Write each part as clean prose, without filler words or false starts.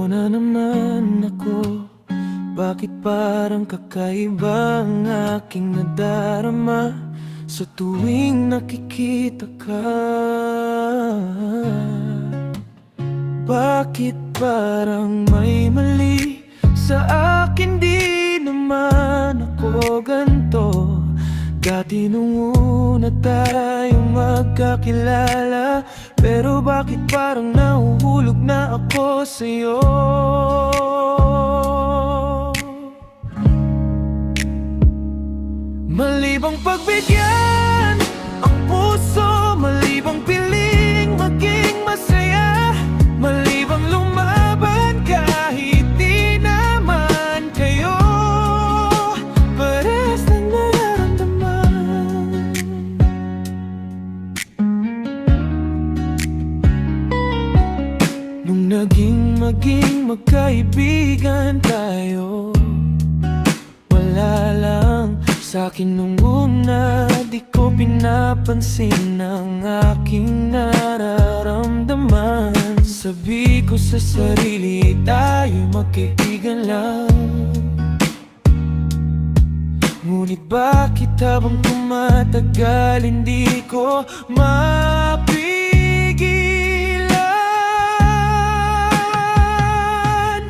Ito na naman ako. Bakit parang kakaiba ang aking nadarama sa tuwing nakikita ka? Bakit parang may mali sa akin? Di naman ako ganito. Dati nung una tayong magkakilala, pero bakit parang nahuhulog na ako sa'yo? Malibang pagbigyan ang puso, malibang piling maging masaya, malibang lumaban kahit di naman kayo parehas na nararamdaman. Nung maging magkaibigan tayo, wala lang sa'kin nung una. Di ko pinapansin ang aking nararamdaman. Sabi ko sa sarili, tayo'y magkaibigan lang. Ngunit bakit habang tumatagal hindi ko mapigilan?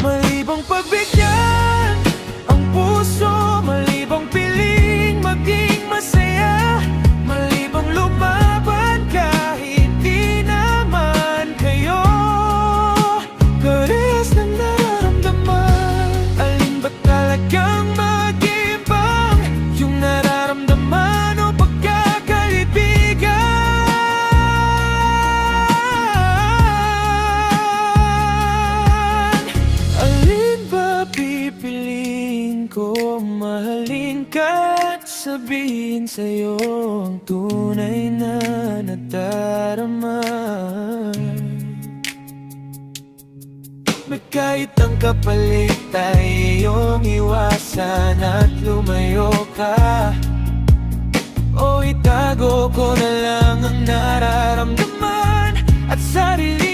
Malibang pagbigyan ang puso, malibang piling maging masaya, malibang lumaban kahit di naman kayo parehas ng nararamdaman. Alin ba talagang mag-ibang, yung nararamdaman o pagkakaibigan? Alin ba pipiliin ko, mahalin ka at sabihin sa'yo ang tunay na nadarama? May kahit ang kapalit ay iyong iwasan at lumayo ka, o itago ko na lang ang nararamdaman at sarili